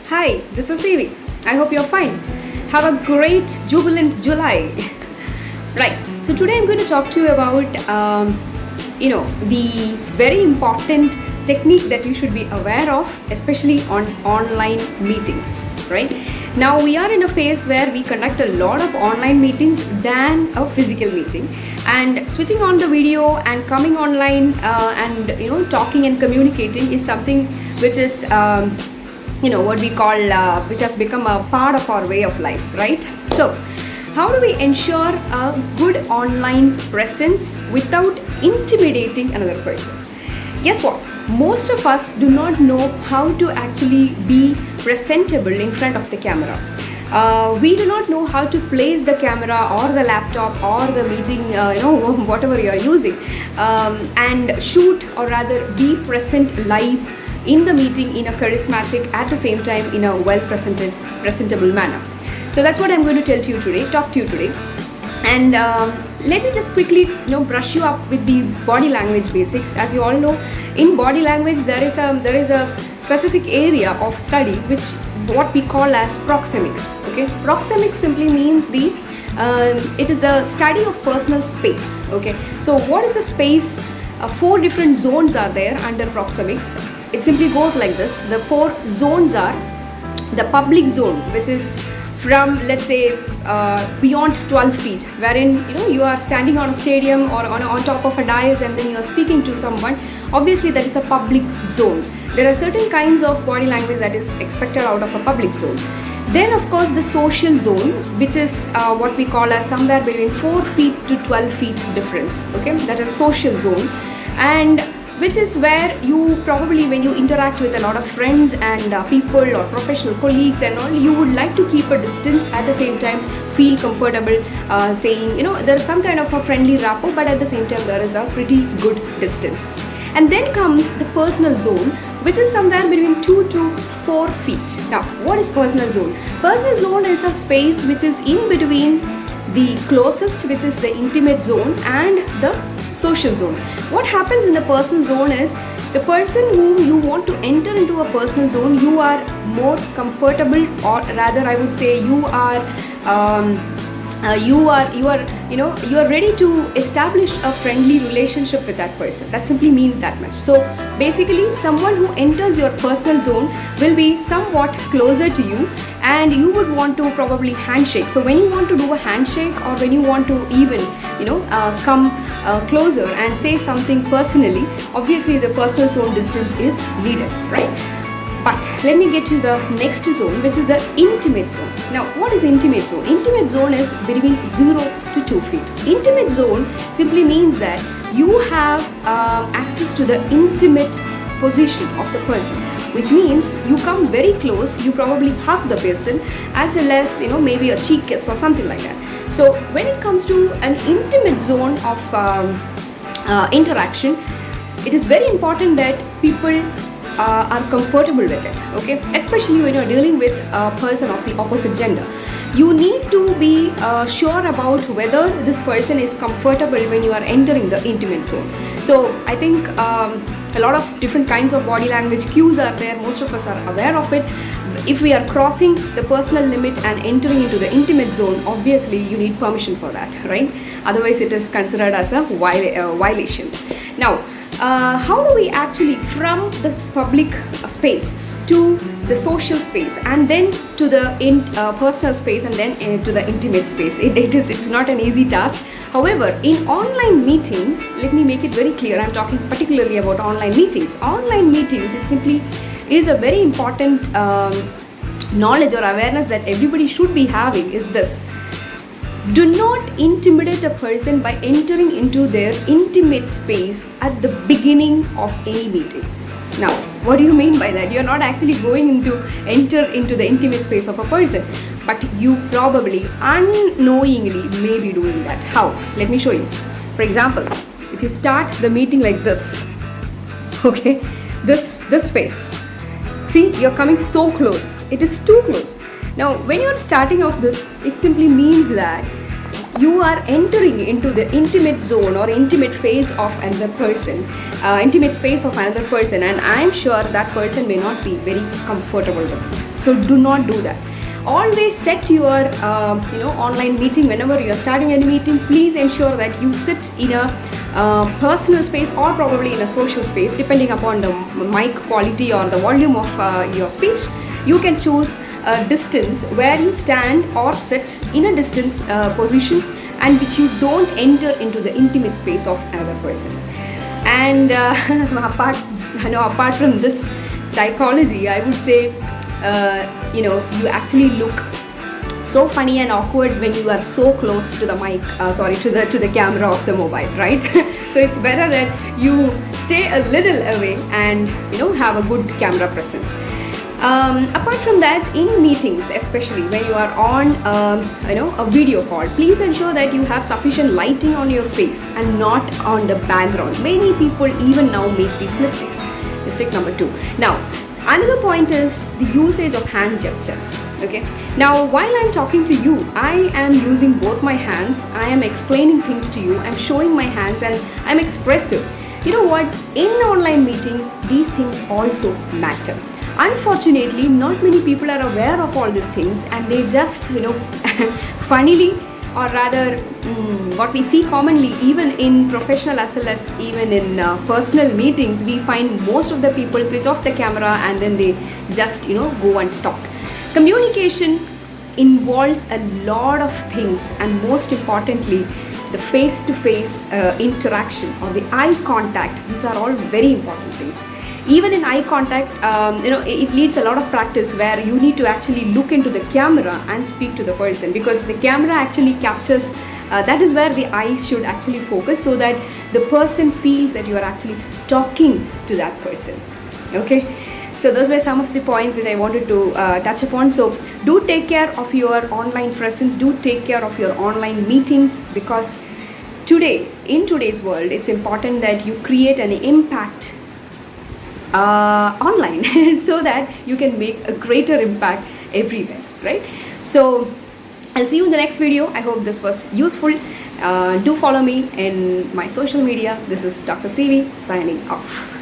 Hi, this is Ceevee. I hope you're fine. Have a great, jubilant July. Right, so today I'm going to talk to you about, the very important technique that you should be aware of, especially on online meetings, right? Now we are in a phase where we conduct a lot of online meetings than a physical meeting, and switching on the video and coming online and talking and communicating is something which is what we call which has become a part of our way of life, right? So how do we ensure a good online presence without intimidating another person? Guess what? Most of us do not know how to actually be presentable in front of the camera. We do not know how to place the camera or the laptop or the meeting, whatever you are using, and shoot, or rather be present live in the meeting in a charismatic, at the same time in a presentable manner. So that's what I'm going to talk to you today. And let me just quickly brush you up with the body language basics. As you all know, in body language there is a specific area of study which what we call as Proxemics. Okay, Proxemics simply means it is the study of personal space. Okay, so what is the space? 4 different zones are there under Proxemics. It simply goes like this. The 4 zones are the public zone, which is from, let's say, beyond 12 feet, wherein you are standing on a stadium or on top of a dais and then you are speaking to someone. Obviously that is a public zone. There are certain kinds of body language that is expected out of a public zone. Then of course the social zone, which is what we call as somewhere between 4 feet to 12 feet difference. Okay, that is social zone, and which is where you probably, when you interact with a lot of friends and people or professional colleagues and all, you would like to keep a distance, at the same time feel comfortable saying, there's some kind of a friendly rapport, but at the same time there is a pretty good distance. And then comes the personal zone, which is somewhere between 2 to 4 feet. Now, what is personal zone? Personal zone is a space which is in between the closest, which is the intimate zone, and the social zone. What happens in the personal zone is, the person whom you want to enter into a personal zone, you are more comfortable, or rather I would say you are ready to establish a friendly relationship with that person. That simply means that much. So basically, someone who enters your personal zone will be somewhat closer to you, and you would want to probably handshake. So when you want to do a handshake, or when you want to even come closer and say something personally, obviously the personal zone distance is needed, right? But let me get to the next zone, which is the intimate zone. Now, what is intimate zone? Intimate zone is between 0 to 2 feet. Intimate zone simply means that you have access to the intimate position of the person, which means you come very close, you probably hug the person, as well as maybe a cheek kiss or something like that. So when it comes to an intimate zone of interaction, it is very important that people are comfortable with it, okay? Especially when you're dealing with a person of the opposite gender. You need to be sure about whether this person is comfortable when you are entering the intimate zone. So I think a lot of different kinds of body language cues are there. Most of us are aware of it. If we are crossing the personal limit and entering into the intimate zone, obviously you need permission for that, right? Otherwise it is considered as a violation. Now, how do we actually, from the public space to the social space, and then to the personal space, and then to the intimate space? It's not an easy task. However, in online meetings, let me make it very clear, I'm talking particularly about online meetings. Online meetings, it simply is a very important knowledge or awareness that everybody should be having, is this: do not intimidate a person by entering into their intimate space at the beginning of any meeting. Now, what do you mean by that? You're not actually going to enter into the intimate space of a person, but you probably unknowingly may be doing that. How? Let me show you. For example, if you start the meeting like this, okay, this face, see, you're coming so close. It is too close. Now, when you're starting off this, it simply means that you are entering into the intimate zone or intimate phase of another person, intimate space of another person, and I'm sure that person may not be very comfortable with it. So do not do that. Always set your online meeting. Whenever you are starting any meeting, please ensure that you sit in a personal space or probably in a social space, depending upon the mic quality or the volume of your speech. You can choose a distance where you stand or sit in a distance position, and which you don't enter into the intimate space of another person. And apart from this psychology, I would say you actually look so funny and awkward when you are so close to the mic, to the camera of the mobile, right? So it's better that you stay a little away and have a good camera presence. Apart from that, in meetings, especially when you are on a video call, please ensure that you have sufficient lighting on your face and not on the background. Many people even now make these mistakes. Mistake number 2. Now, another point is the usage of hand gestures. Okay. Now, while I'm talking to you, I am using both my hands. I am explaining things to you. I'm showing my hands and I'm expressive. You know what? In online meeting, these things also matter. Unfortunately, not many people are aware of all these things, and they just, funnily, or rather, what we see commonly, even in professional as well as even in personal meetings, we find most of the people switch off the camera and then they just, go and talk. Communication involves a lot of things, and most importantly, the face-to-face interaction or the eye contact. These are all very important things. Even in eye contact, it needs a lot of practice where you need to actually look into the camera and speak to the person, because the camera actually captures, that is where the eyes should actually focus, so that the person feels that you are actually talking to that person. Okay, so those were some of the points which I wanted to touch upon. So do take care of your online presence, do take care of your online meetings, because in today's world, it's important that you create an impact online so that you can make a greater impact everywhere, right? So I'll see you in the next video. I hope this was useful. Do follow me in my social media. This is Dr. Ceevee signing off.